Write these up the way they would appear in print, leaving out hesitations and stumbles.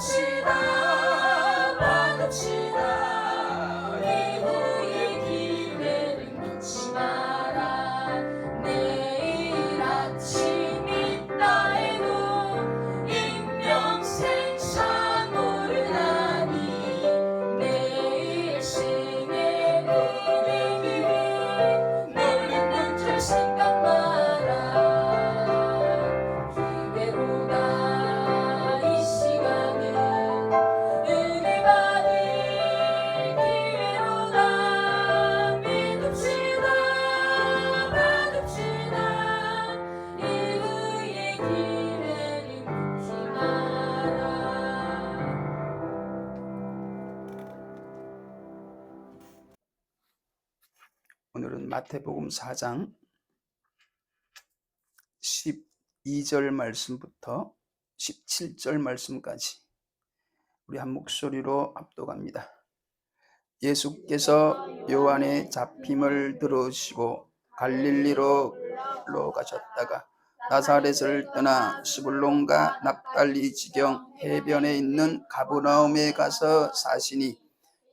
시다 오늘은 마태복음 4장 12절 말씀부터 17절 말씀까지 우리 한 목소리로 합독합니다. 예수께서 요한의 잡힘을 들으시고 갈릴리로 가셨다가 나사렛을 떠나 스불론과 납달리 지경 해변에 있는 가버나움에 가서 사시니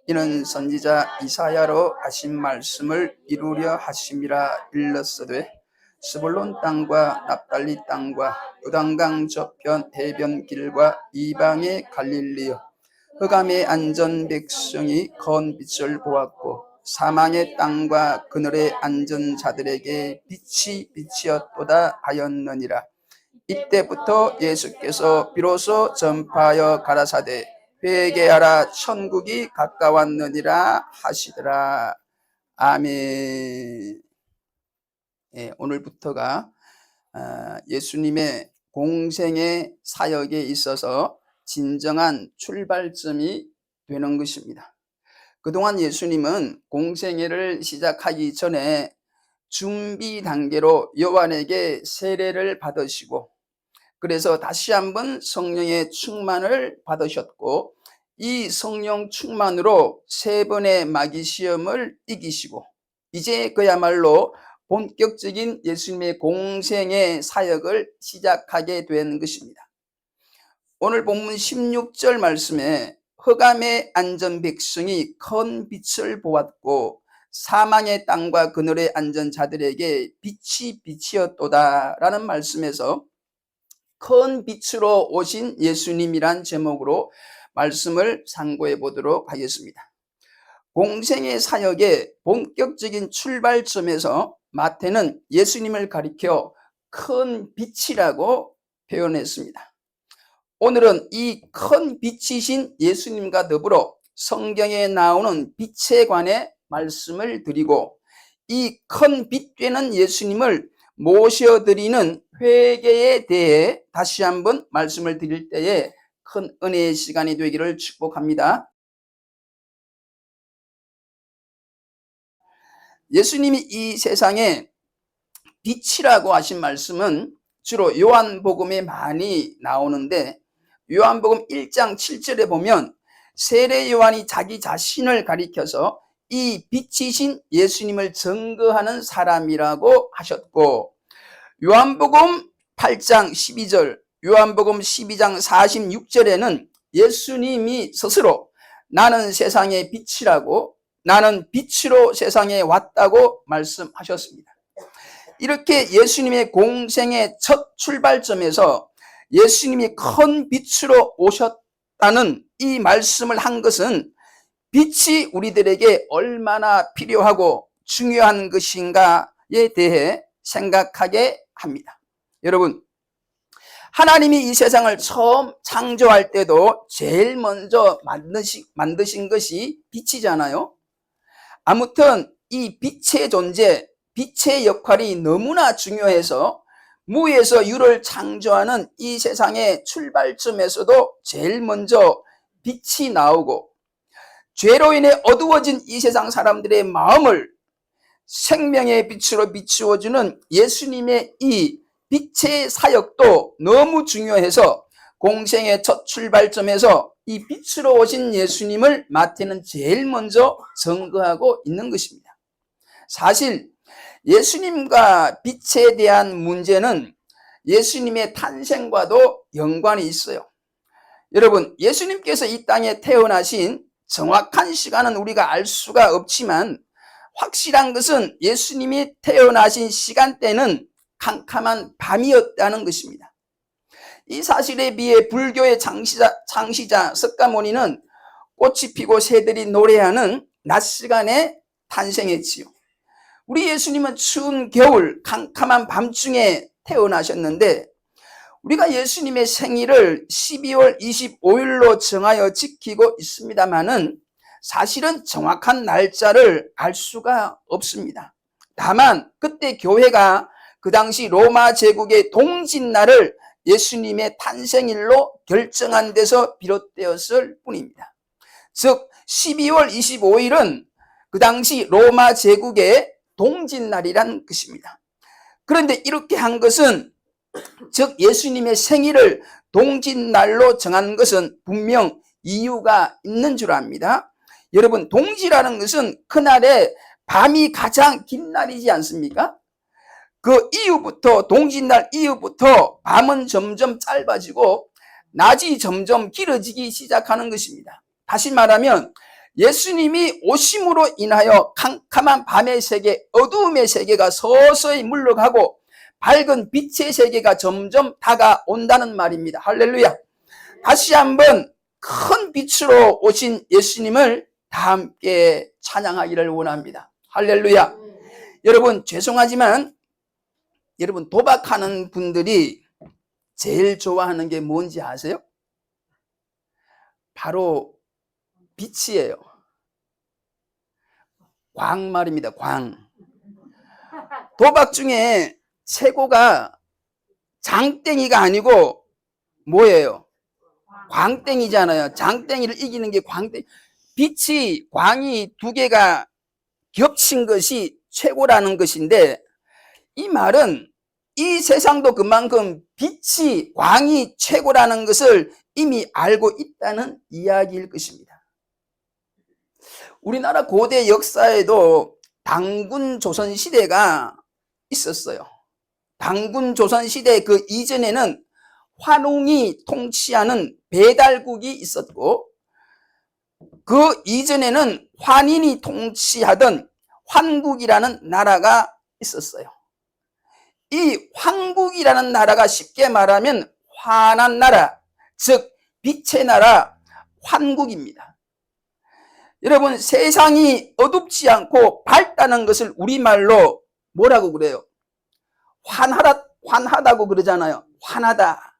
이는 선지자 이사야로 하신 말씀을 이루려 하심이라. 일렀으되 스불론 땅과 납달리 땅과 요단강 저편 해변길과 이방의 갈릴리여, 흑암에 앉은 백성이 건 빛을 보았고 사망의 땅과 그늘에 앉은 자들에게 빛이 비치었도다 하였느니라. 이때부터 예수께서 비로소 전파하여 가라사대 회개하라, 천국이 가까웠느니라 하시더라. 아멘. 오늘부터가 예수님의 공생의 사역에 있어서 진정한 출발점이 되는 것입니다. 그동안 예수님은 공생애를 시작하기 전에 준비 단계로 요한에게 세례를 받으시고, 그래서 다시 한번 성령의 충만을 받으셨고, 이 성령 충만으로 3번의 마귀 시험을 이기시고, 이제 그야말로 본격적인 예수님의 공생의 사역을 시작하게 된 것입니다. 오늘 본문 16절 말씀에 흑암에 앉은 백성이 큰 빛을 보았고 사망의 땅과 그늘에 앉은 자들에게 빛이 비치었도다 라는 말씀에서 큰 빛으로 오신 예수님이란 제목으로 말씀을 상고해 보도록 하겠습니다. 공생의 사역의 본격적인 출발점에서 마태는 예수님을 가리켜 큰 빛이라고 표현했습니다. 오늘은 이 큰 빛이신 예수님과 더불어 성경에 나오는 빛에 관해 말씀을 드리고, 이 큰 빛 되는 예수님을 모셔드리는 회개에 대해 다시 한번 말씀을 드릴 때에 큰 은혜의 시간이 되기를 축복합니다. 예수님이 이 세상에 빛이라고 하신 말씀은 주로 요한복음에 많이 나오는데, 요한복음 1장 7절에 보면 세례 요한이 자기 자신을 가리켜서 이 빛이신 예수님을 증거하는 사람이라고 하셨고, 요한복음 8장 12절, 요한복음 12장 46절에는 예수님이 스스로 나는 세상의 빛이라고, 나는 빛으로 세상에 왔다고 말씀하셨습니다. 이렇게 예수님의 공생의 첫 출발점에서 예수님이 큰 빛으로 오셨다는 이 말씀을 한 것은 빛이 우리들에게 얼마나 필요하고 중요한 것인가에 대해 생각하게 합니다. 여러분, 하나님이 이 세상을 처음 창조할 때도 제일 먼저 만드신 것이 빛이잖아요. 아무튼 이 빛의 존재, 빛의 역할이 너무나 중요해서 무에서 유를 창조하는 이 세상의 출발점에서도 제일 먼저 빛이 나오고, 죄로 인해 어두워진 이 세상 사람들의 마음을 생명의 빛으로 비추어주는 예수님의 이 빛의 사역도 너무 중요해서 공생의 첫 출발점에서 이 빛으로 오신 예수님을 마태는 제일 먼저 증거하고 있는 것입니다. 사실 예수님과 빛에 대한 문제는 예수님의 탄생과도 연관이 있어요. 여러분, 예수님께서 이 땅에 태어나신 정확한 시간은 우리가 알 수가 없지만 확실한 것은 예수님이 태어나신 시간대는 캄캄한 밤이었다는 것입니다. 이 사실에 비해 불교의 창시자 석가모니는 꽃이 피고 새들이 노래하는 낮 시간에 탄생했지요. 우리 예수님은 추운 겨울 캄캄한 밤중에 태어나셨는데, 우리가 예수님의 생일을 12월 25일로 정하여 지키고 있습니다만은 사실은 정확한 날짜를 알 수가 없습니다. 다만 그때 교회가 그 당시 로마 제국의 동짓날을 예수님의 탄생일로 결정한 데서 비롯되었을 뿐입니다. 즉 12월 25일은 그 당시 로마 제국의 동짓날이란 것입니다. 그런데 이렇게 한 것은, 즉 예수님의 생일을 동짓날로 정한 것은 분명 이유가 있는 줄 압니다. 여러분, 동지라는 것은 그날에 밤이 가장 긴 날이지 않습니까? 그 이후부터, 동짓날 이후부터 밤은 점점 짧아지고 낮이 점점 길어지기 시작하는 것입니다. 다시 말하면 예수님이 오심으로 인하여 캄캄한 밤의 세계, 어두움의 세계가 서서히 물러가고 밝은 빛의 세계가 점점 다가온다는 말입니다. 할렐루야. 다시 한번 큰 빛으로 오신 예수님을 다 함께 찬양하기를 원합니다. 할렐루야. 여러분, 죄송하지만 여러분, 도박하는 분들이 제일 좋아하는 게 뭔지 아세요? 바로 빛이에요. 광 말입니다. 광. 도박 중에 최고가 장땡이가 아니고 뭐예요? 광땡이잖아요. 장땡이를 이기는 게 광땡이. 빛이, 광이 두 개가 겹친 것이 최고라는 것인데, 이 말은 이 세상도 그만큼 빛이, 광이 최고라는 것을 이미 알고 있다는 이야기일 것입니다. 우리나라 고대 역사에도 당군 조선시대가 있었어요. 당군 조선시대 그 이전에는 환웅이 통치하는 배달국이 있었고, 그 이전에는 환인이 통치하던 환국이라는 나라가 있었어요. 이 환국이라는 나라가 쉽게 말하면 환한 나라, 즉 빛의 나라 환국입니다. 여러분, 세상이 어둡지 않고 밝다는 것을 우리말로 뭐라고 그래요? 환하다고 그러잖아요. 환하다.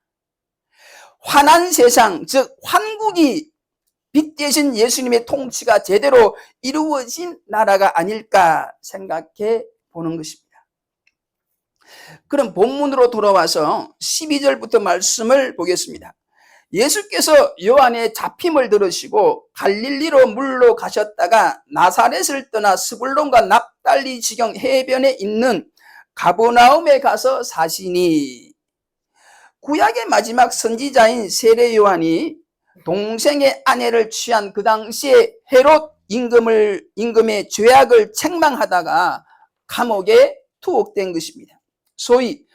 환한 세상, 즉 환국이 빛 대신 예수님의 통치가 제대로 이루어진 나라가 아닐까 생각해 보는 것입니다. 그럼 본문으로 돌아와서 12절부터 말씀을 보겠습니다. 예수께서 요한의 잡힘을 들으시고 갈릴리로 물로 가셨다가 나사렛을 떠나 스불론과 납달리 지경 해변에 있는 가버나움에 가서 사시니, 구약의 마지막 선지자인 세례 요한이 동생의 아내를 취한 그 당시에 헤롯 임금의 죄악을 책망하다가 감옥에 투옥된 것입니다. 소위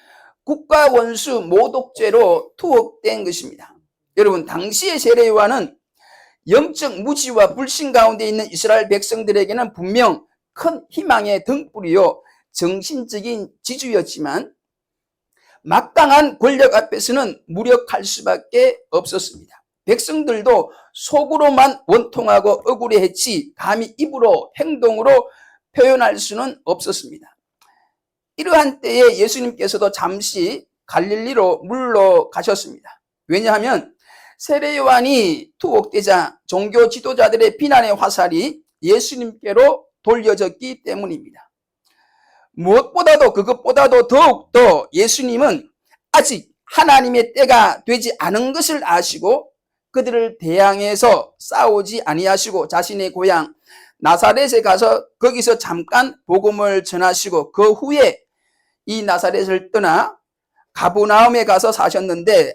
국가 원수 모독죄로 투옥된 것입니다. 여러분, 당시의 세례 요한은 영적 무지와 불신 가운데 있는 이스라엘 백성들에게는 분명 큰 희망의 등불이요 정신적인 지주였지만 막강한 권력 앞에서는 무력할 수밖에 없었습니다. 백성들도 속으로만 원통하고 억울해했지 감히 입으로 행동으로 표현할 수는 없었습니다. 이러한 때에 예수님께서도 잠시 갈릴리로 물러 가셨습니다. 왜냐하면 세례 요한이 투옥되자 종교 지도자들의 비난의 화살이 예수님께로 돌려졌기 때문입니다. 무엇보다도 그것보다도 더욱더 예수님은 아직 하나님의 때가 되지 않은 것을 아시고 그들을 대항해서 싸우지 아니하시고 자신의 고향 나사렛에 가서 거기서 잠깐 복음을 전하시고 그 후에 이 나사렛을 떠나 가버나움에 가서 사셨는데,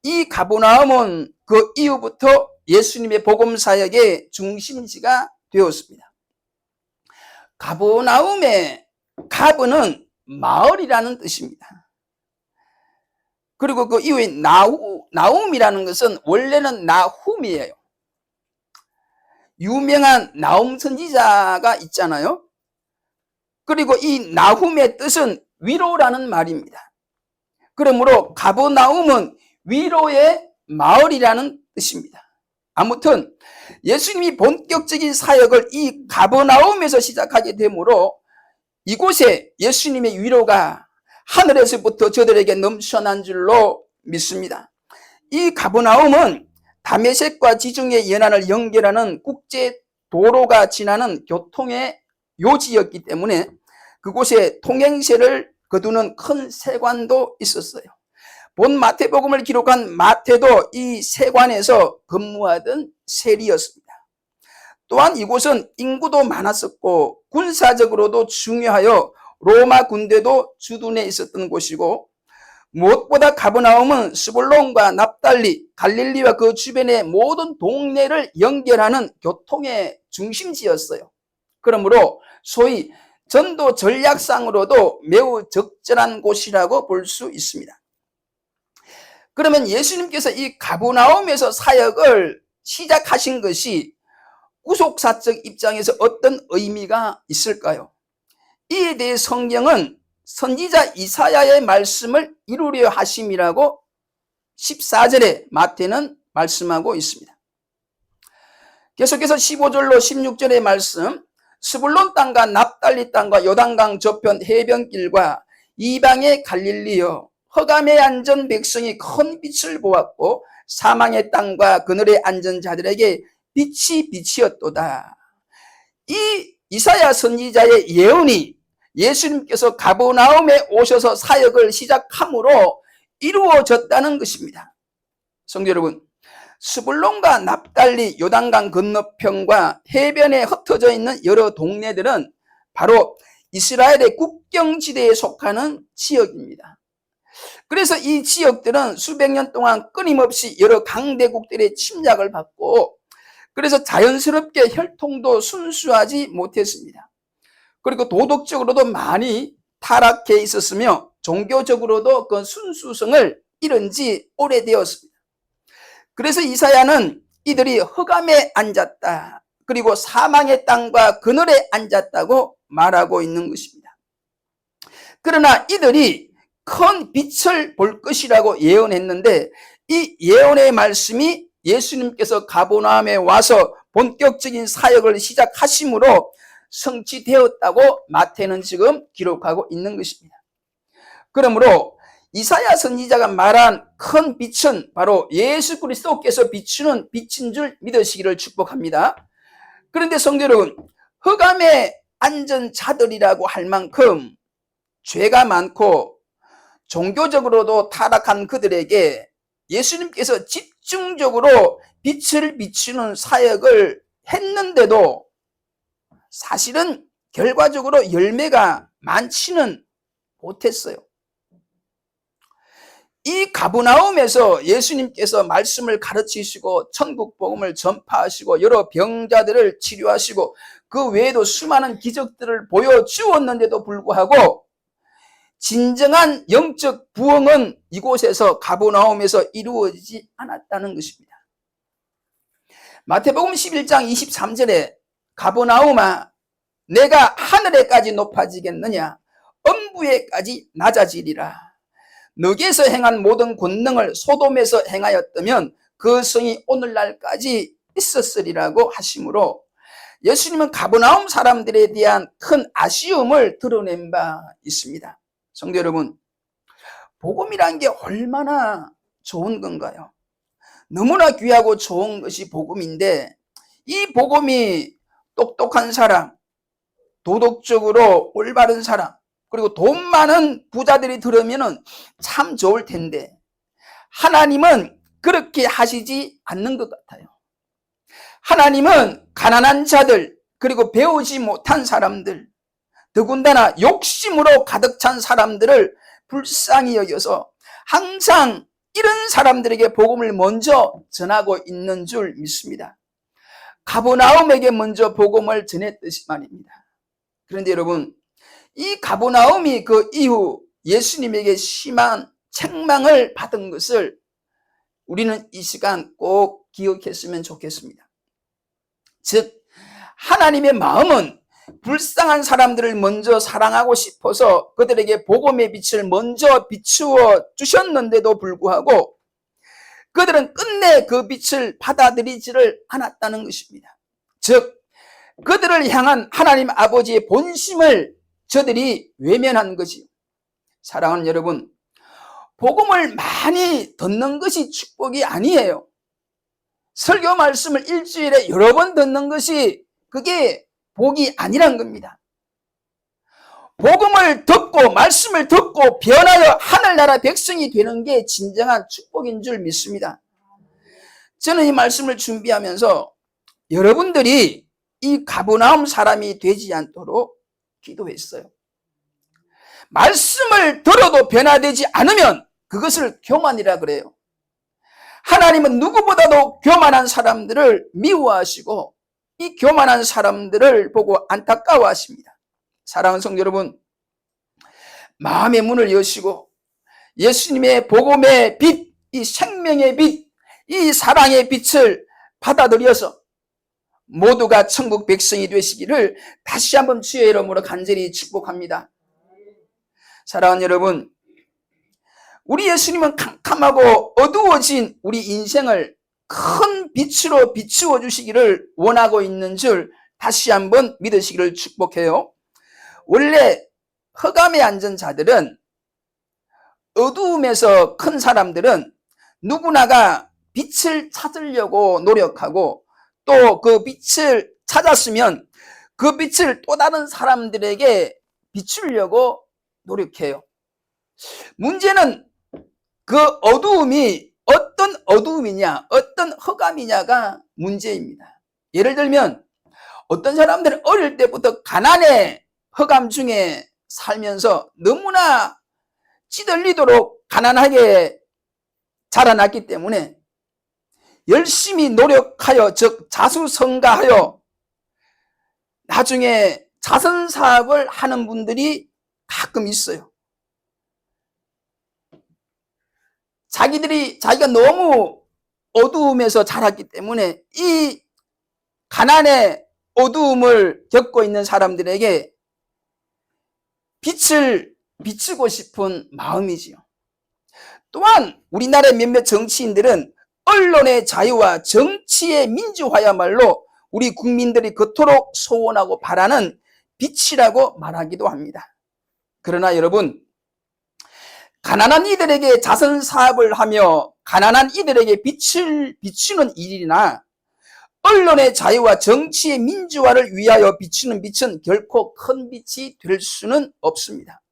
이 가버나움은 그 이후부터 예수님의 복음 사역의 중심지가 되었습니다. 가버나움의 가버는 마을이라는 뜻입니다. 그리고 그 이후에 나움이라는 것은 원래는 나훔이에요. 유명한 나움 선지자가 있잖아요. 그리고 이 나훔의 뜻은 위로라는 말입니다. 그러므로 가버나움은 위로의 마을이라는 뜻입니다. 아무튼 예수님이 본격적인 사역을 이 가버나움에서 시작하게 되므로 이곳에 예수님의 위로가 하늘에서부터 저들에게 넘쳐난 줄로 믿습니다. 이 가버나움은 다메섹과 지중해 연안을 연결하는 국제 도로가 지나는 교통의 요지였기 때문에 그곳에 통행세를 거두는 큰 세관도 있었어요. 본 마태복음을 기록한 마태도 이 세관에서 근무하던 세리였습니다. 또한 이곳은 인구도 많았었고 군사적으로도 중요하여 로마 군대도 주둔해 있었던 곳이고, 무엇보다 가버나움은 스불론과 납달리, 갈릴리와 그 주변의 모든 동네를 연결하는 교통의 중심지였어요. 그러므로 소위 전도 전략상으로도 매우 적절한 곳이라고 볼 수 있습니다. 그러면 예수님께서 이 가버나움에서 사역을 시작하신 것이 구속사적 입장에서 어떤 의미가 있을까요? 이에 대해 성경은 선지자 이사야의 말씀을 이루려 하심이라고 14절에 마태는 말씀하고 있습니다. 계속해서 15절로 16절의 말씀, 스불론 땅과 납달리 땅과 요단강 저편 해변길과 이방의 갈릴리여, 흑암에 앉은 백성이 큰 빛을 보았고 사망의 땅과 그늘에 앉은 자들에게 빛이 빛이었도다. 이 이사야 선지자의 예언이 예수님께서 가버나움에 오셔서 사역을 시작함으로 이루어졌다는 것입니다. 성도 여러분, 스불론과 납달리 요단강 건너편과 해변에 흩어져 있는 여러 동네들은 바로 이스라엘의 국경지대에 속하는 지역입니다. 그래서 이 지역들은 수백 년 동안 끊임없이 여러 강대국들의 침략을 받고, 그래서 자연스럽게 혈통도 순수하지 못했습니다. 그리고 도덕적으로도 많이 타락해 있었으며 종교적으로도 그 순수성을 잃은 지 오래되었습니다. 그래서 이사야는 이들이 흑암에 앉았다, 그리고 사망의 땅과 그늘에 앉았다고 말하고 있는 것입니다. 그러나 이들이 큰 빛을 볼 것이라고 예언했는데, 이 예언의 말씀이 예수님께서 가버나움에 와서 본격적인 사역을 시작하심으로 성취되었다고 마태는 지금 기록하고 있는 것입니다. 그러므로 이사야 선지자가 말한 큰 빛은 바로 예수 그리스도께서 비추는 빛인 줄 믿으시기를 축복합니다. 그런데 성도 여러분, 흑암에 앉은 자들이라고 할 만큼 죄가 많고 종교적으로도 타락한 그들에게 예수님께서 집중적으로 빛을 비추는 사역을 했는데도 사실은 결과적으로 열매가 많지는 못했어요. 이 가버나움에서 예수님께서 말씀을 가르치시고 천국 복음을 전파하시고 여러 병자들을 치료하시고 그 외에도 수많은 기적들을 보여주었는데도 불구하고 진정한 영적 부흥은 이곳에서 가버나움에서 이루어지지 않았다는 것입니다. 마태복음 11장 23절에 가버나움아 내가 하늘에까지 높아지겠느냐, 엄부에까지 낮아지리라. 너에서 행한 모든 권능을 소돔에서 행하였다면 그 성이 오늘날까지 있었으리라고 하시므로 예수님은 가버나움 사람들에 대한 큰 아쉬움을 드러낸 바 있습니다. 성도 여러분, 복음이란 게 얼마나 좋은 건가요? 너무나 귀하고 좋은 것이 복음인데, 이 복음이 똑똑한 사람, 도덕적으로 올바른 사람, 그리고 돈 많은 부자들이 들으면 참 좋을 텐데 하나님은 그렇게 하시지 않는 것 같아요. 하나님은 가난한 자들, 그리고 배우지 못한 사람들, 더군다나 욕심으로 가득 찬 사람들을 불쌍히 여겨서 항상 이런 사람들에게 복음을 먼저 전하고 있는 줄 믿습니다. 가버나움에게 먼저 복음을 전했듯이 말입니다. 그런데 여러분, 이 가버나움이 그 이후 예수님에게 심한 책망을 받은 것을 우리는 이 시간 꼭 기억했으면 좋겠습니다. 즉, 하나님의 마음은 불쌍한 사람들을 먼저 사랑하고 싶어서 그들에게 복음의 빛을 먼저 비추어 주셨는데도 불구하고 그들은 끝내 그 빛을 받아들이지를 않았다는 것입니다. 즉, 그들을 향한 하나님 아버지의 본심을 저들이 외면한 것이요. 사랑하는 여러분, 복음을 많이 듣는 것이 축복이 아니에요. 설교 말씀을 일주일에 여러 번 듣는 것이 그게 복이 아니란 겁니다. 복음을 듣고 말씀을 듣고 변하여 하늘나라 백성이 되는 게 진정한 축복인 줄 믿습니다. 저는 이 말씀을 준비하면서 여러분들이 이 가버나움 사람이 되지 않도록 기도했어요. 말씀을 들어도 변화되지 않으면 그것을 교만이라 그래요. 하나님은 누구보다도 교만한 사람들을 미워하시고 이 교만한 사람들을 보고 안타까워하십니다. 사랑하는 성도 여러분, 마음의 문을 여시고 예수님의 복음의 빛, 이 생명의 빛, 이 사랑의 빛을 받아들여서 모두가 천국 백성이 되시기를 다시 한번 주의 이름으로 간절히 축복합니다. 사랑하는 여러분, 우리 예수님은 캄캄하고 어두워진 우리 인생을 큰 빛으로 비추어 주시기를 원하고 있는 줄 다시 한번 믿으시기를 축복해요. 원래 흑암에 앉은 자들은, 어두움에서 큰 사람들은 누구나가 빛을 찾으려고 노력하고 또 그 빛을 찾았으면 그 빛을 또 다른 사람들에게 비추려고 노력해요. 문제는 그 어두움이 어떤 어두움이냐, 어떤 흑암이냐가 문제입니다. 예를 들면 어떤 사람들은 어릴 때부터 가난의 흑암 중에 살면서 너무나 찌들리도록 가난하게 자라났기 때문에 열심히 노력하여, 즉 자수성가하여 나중에 자선사업을 하는 분들이 가끔 있어요. 자기가 너무 어두움에서 자랐기 때문에 이 가난의 어두움을 겪고 있는 사람들에게 빛을 비추고 싶은 마음이지요. 또한 우리나라의 몇몇 정치인들은 언론의 자유와 정치의 민주화야말로 우리 국민들이 그토록 소원하고 바라는 빛이라고 말하기도 합니다. 그러나 여러분, 가난한 이들에게 자선사업을 하며 가난한 이들에게 빛을 비추는 일이나 언론의 자유와 정치의 민주화를 위하여 비추는 빛은 결코 큰 빛이 될 수는 없습니다.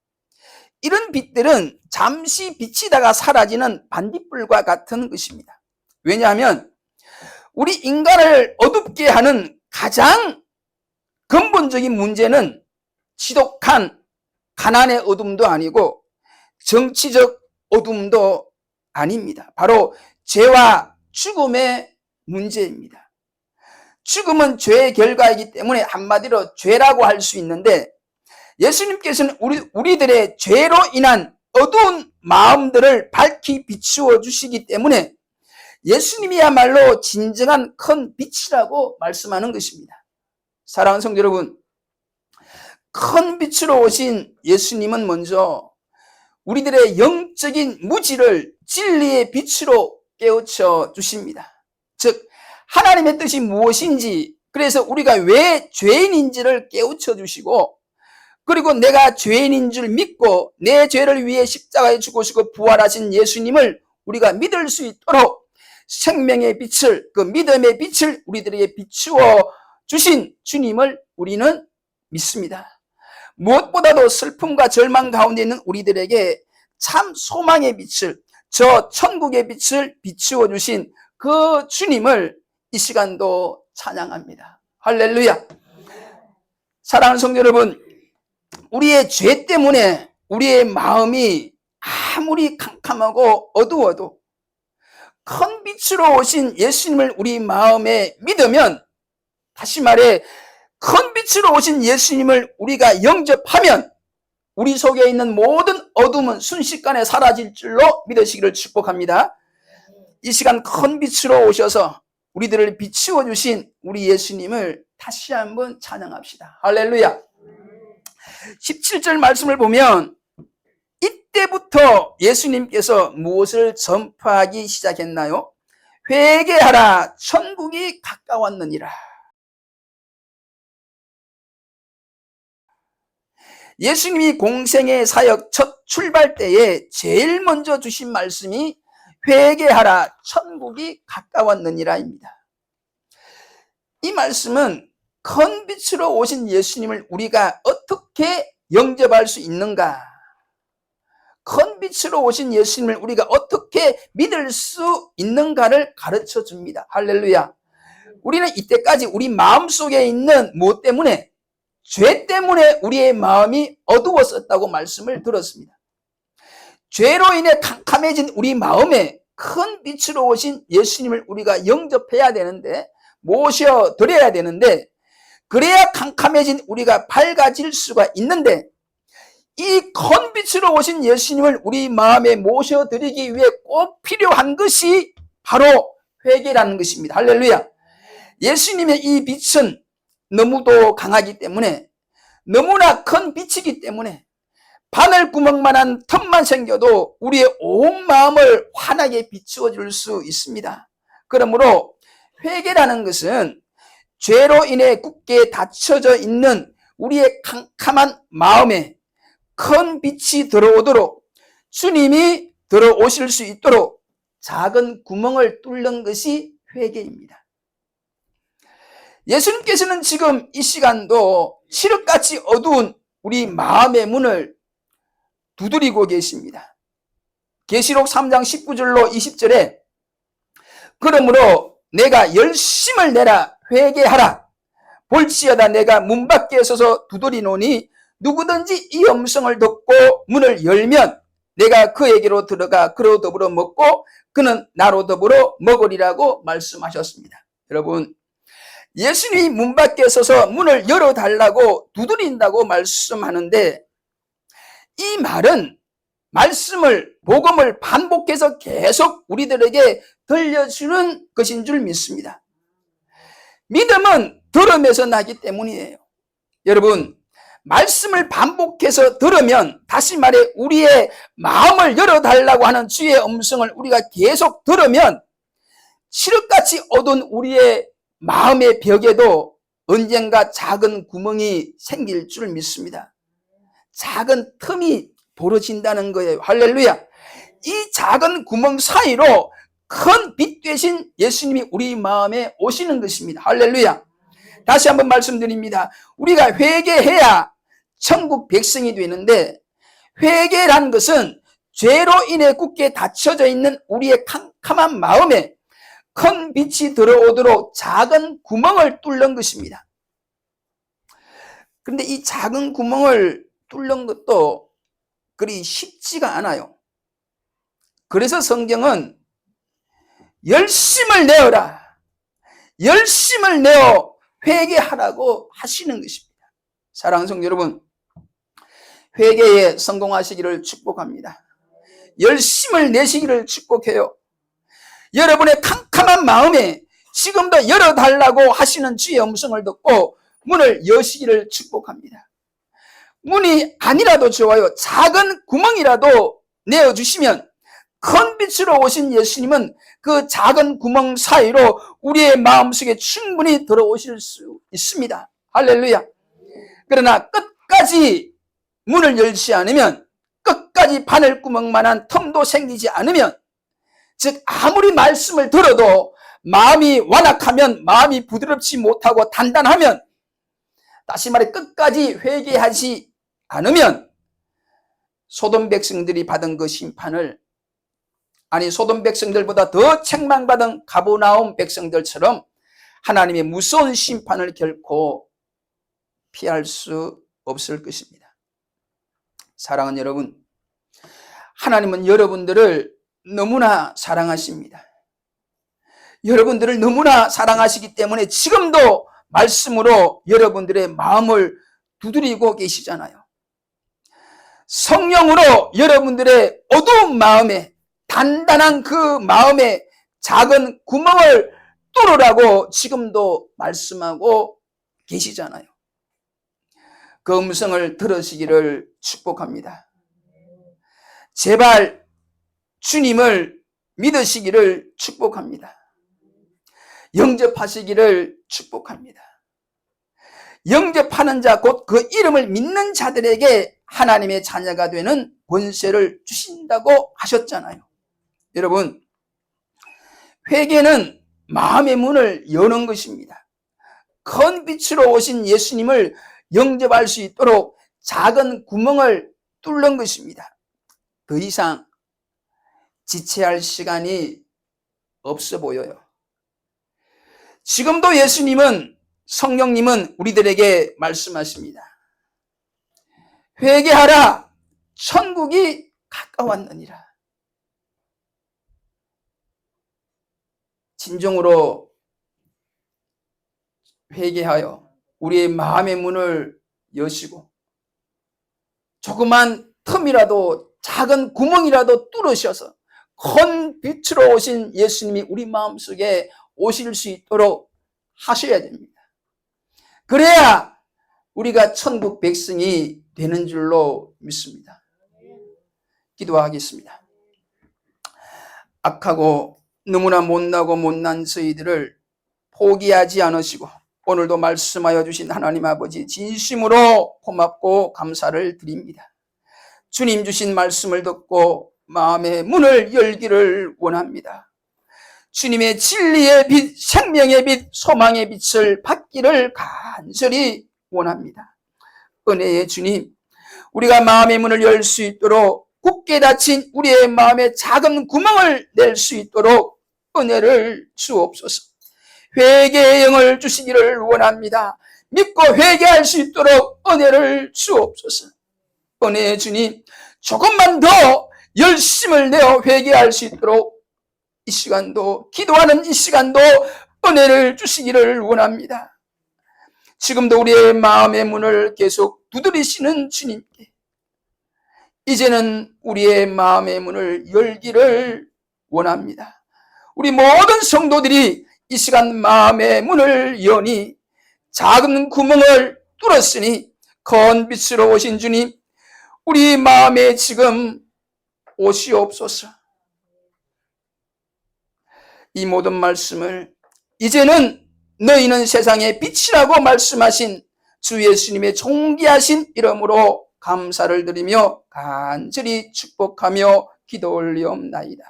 이런 빛들은 잠시 비치다가 사라지는 반딧불과 같은 것입니다. 왜냐하면 우리 인간을 어둡게 하는 가장 근본적인 문제는 지독한 가난의 어둠도 아니고 정치적 어둠도 아닙니다. 바로 죄와 죽음의 문제입니다. 죽음은 죄의 결과이기 때문에 한마디로 죄라고 할 수 있는데, 예수님께서는 우리들의 죄로 인한 어두운 마음들을 밝히 비추어 주시기 때문에 예수님이야말로 진정한 큰 빛이라고 말씀하는 것입니다. 사랑하는 성도 여러분, 큰 빛으로 오신 예수님은 먼저 우리들의 영적인 무지를 진리의 빛으로 깨우쳐 주십니다. 즉 하나님의 뜻이 무엇인지, 그래서 우리가 왜 죄인인지를 깨우쳐 주시고, 그리고 내가 죄인인 줄 믿고 내 죄를 위해 십자가에 죽으시고 부활하신 예수님을 우리가 믿을 수 있도록 생명의 빛을, 그 믿음의 빛을 우리들에게 비추어 주신 주님을 우리는 믿습니다. 무엇보다도 슬픔과 절망 가운데 있는 우리들에게 참 소망의 빛을, 저 천국의 빛을 비추어 주신 그 주님을 이 시간도 찬양합니다. 할렐루야. 사랑하는 성도 여러분, 우리의 죄 때문에 우리의 마음이 아무리 캄캄하고 어두워도 큰 빛으로 오신 예수님을 우리 마음에 믿으면, 다시 말해 큰 빛으로 오신 예수님을 우리가 영접하면 우리 속에 있는 모든 어둠은 순식간에 사라질 줄로 믿으시기를 축복합니다. 이 시간 큰 빛으로 오셔서 우리들을 비추어 주신 우리 예수님을 다시 한번 찬양합시다. 할렐루야. 17절 말씀을 보면 이때부터 예수님께서 무엇을 전파하기 시작했나요? 회개하라, 천국이 가까웠느니라. 예수님이 공생의 사역 첫 출발 때에 제일 먼저 주신 말씀이 회개하라, 천국이 가까웠느니라입니다. 이 말씀은 큰 빛으로 오신 예수님을 우리가 어떻게 영접할 수 있는가, 큰 빛으로 오신 예수님을 우리가 어떻게 믿을 수 있는가를 가르쳐 줍니다. 할렐루야. 우리는 이때까지 우리 마음속에 있는 무엇 때문에? 죄 때문에 우리의 마음이 어두웠었다고 말씀을 들었습니다. 죄로 인해 캄캄해진 우리 마음에 큰 빛으로 오신 예수님을 우리가 영접해야 되는데, 모셔드려야 되는데, 그래야 캄캄해진 우리가 밝아질 수가 있는데, 이 큰 빛으로 오신 예수님을 우리 마음에 모셔드리기 위해 꼭 필요한 것이 바로 회개라는 것입니다. 할렐루야. 예수님의 이 빛은 너무도 강하기 때문에, 너무나 큰 빛이기 때문에 바늘구멍만한 틈만 생겨도 우리의 온 마음을 환하게 비추어 줄 수 있습니다. 그러므로 회개라는 것은 죄로 인해 굳게 닫혀져 있는 우리의 캄캄한 마음에 큰 빛이 들어오도록, 주님이 들어오실 수 있도록 작은 구멍을 뚫는 것이 회개입니다. 예수님께서는 지금 이 시간도 칠흑같이 어두운 우리 마음의 문을 두드리고 계십니다. 계시록 3장 19절로 20절에 그러므로 내가 열심을 내라 회개하라 볼지어다 내가 문 밖에 서서 두드리노니 누구든지 이 음성을 듣고 문을 열면 내가 그에게로 들어가 그로 더불어 먹고 그는 나로 더불어 먹으리라고 말씀하셨습니다. 여러분, 예수님이 문 밖에 서서 문을 열어달라고 두드린다고 말씀하는데, 이 말은 말씀을, 복음을 반복해서 계속 우리들에게 들려주는 것인 줄 믿습니다. 믿음은 들음에서 나기 때문이에요. 여러분, 말씀을 반복해서 들으면, 다시 말해 우리의 마음을 열어달라고 하는 주의 음성을 우리가 계속 들으면 칠흑같이 어두운 우리의 마음의 벽에도 언젠가 작은 구멍이 생길 줄 믿습니다. 작은 틈이 벌어진다는 거예요. 할렐루야. 이 작은 구멍 사이로 큰 빛 되신 예수님이 우리 마음에 오시는 것입니다. 할렐루야. 다시 한번 말씀드립니다. 우리가 회개해야 천국 백성이 되는데, 회개란 것은 죄로 인해 굳게 닫혀져 있는 우리의 캄캄한 마음에 큰 빛이 들어오도록 작은 구멍을 뚫는 것입니다. 그런데 이 작은 구멍을 뚫는 것도 그리 쉽지가 않아요. 그래서 성경은 열심을 내어라, 열심을 내어 회개하라고 하시는 것입니다. 사랑하는 성도 여러분, 회개에 성공하시기를 축복합니다. 열심을 내시기를 축복해요. 여러분의 캄캄한 마음에 지금도 열어달라고 하시는 주의 음성을 듣고 문을 여시기를 축복합니다. 문이 아니라도 좋아요. 작은 구멍이라도 내어주시면 큰 빛으로 오신 예수님은 그 작은 구멍 사이로 우리의 마음속에 충분히 들어오실 수 있습니다. 할렐루야. 그러나 끝까지 문을 열지 않으면, 끝까지 바늘구멍만한 틈도 생기지 않으면, 즉 아무리 말씀을 들어도 마음이 완악하면, 마음이 부드럽지 못하고 단단하면, 다시 말해 끝까지 회개하지 않으면 소돔 백성들이 받은 그 심판을, 아니 소돔 백성들보다 더 책망받은 가버나움 백성들처럼 하나님의 무서운 심판을 결코 피할 수 없을 것입니다. 사랑하는 여러분, 하나님은 여러분들을 너무나 사랑하십니다. 여러분들을 너무나 사랑하시기 때문에 지금도 말씀으로 여러분들의 마음을 두드리고 계시잖아요. 성령으로 여러분들의 어두운 마음에, 단단한 그 마음에 작은 구멍을 뚫으라고 지금도 말씀하고 계시잖아요. 그 음성을 들으시기를 축복합니다. 제발 주님을 믿으시기를 축복합니다. 영접하시기를 축복합니다. 영접하는 자, 곧 그 이름을 믿는 자들에게 하나님의 자녀가 되는 권세를 주신다고 하셨잖아요. 여러분, 회개는 마음의 문을 여는 것입니다. 큰 빛으로 오신 예수님을 영접할 수 있도록 작은 구멍을 뚫는 것입니다. 더 이상 지체할 시간이 없어 보여요. 지금도 예수님은, 성령님은 우리들에게 말씀하십니다. 회개하라, 천국이 가까웠느니라. 진정으로 회개하여 우리의 마음의 문을 여시고 조그만 틈이라도, 작은 구멍이라도 뚫으셔서 큰 빛으로 오신 예수님이 우리 마음속에 오실 수 있도록 하셔야 됩니다. 그래야 우리가 천국 백성이 되는 줄로 믿습니다. 기도하겠습니다. 악하고 너무나 못나고 못난 저희들을 포기하지 않으시고 오늘도 말씀하여 주신 하나님 아버지, 진심으로 고맙고 감사를 드립니다. 주님 주신 말씀을 듣고 마음의 문을 열기를 원합니다. 주님의 진리의 빛, 생명의 빛, 소망의 빛을 받기를 간절히 원합니다. 은혜의 주님, 우리가 마음의 문을 열 수 있도록, 굳게 닫힌 우리의 마음의 작은 구멍을 낼 수 있도록 은혜를 주옵소서. 회개의 영을 주시기를 원합니다. 믿고 회개할 수 있도록 은혜를 주옵소서. 은혜의 주님, 조금만 더 열심을 내어 회개할 수 있도록 이 시간도, 기도하는 이 시간도 은혜를 주시기를 원합니다. 지금도 우리의 마음의 문을 계속 두드리시는 주님께 이제는 우리의 마음의 문을 열기를 원합니다. 우리 모든 성도들이 이 시간 마음의 문을 여니 작은 구멍을 뚫었으니 큰 빛으로 오신 주님, 우리 마음에 지금 오시옵소서. 이 모든 말씀을 이제는 너희는 세상의 빛이라고 말씀하신 주 예수님의 존귀하신 이름으로 감사를 드리며 간절히 축복하며 기도 올리옵나이다.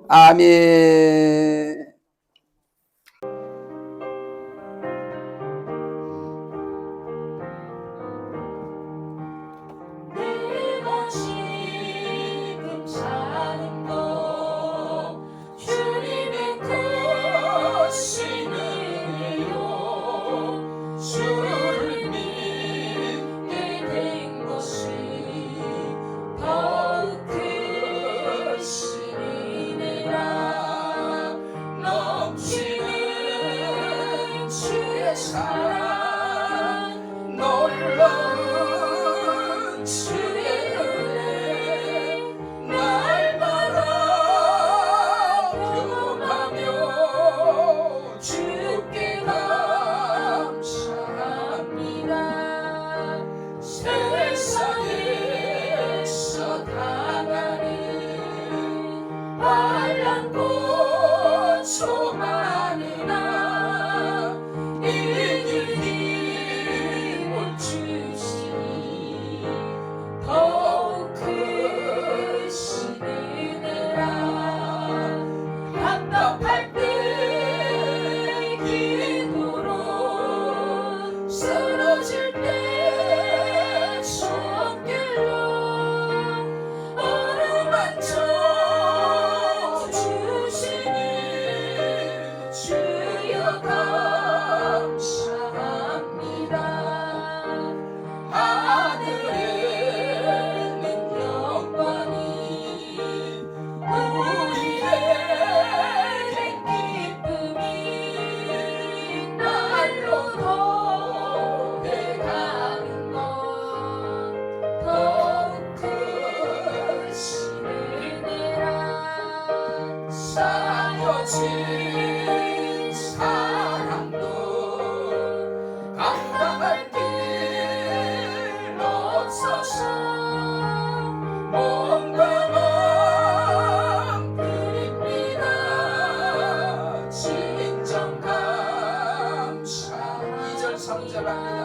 아멘. 감사합니다.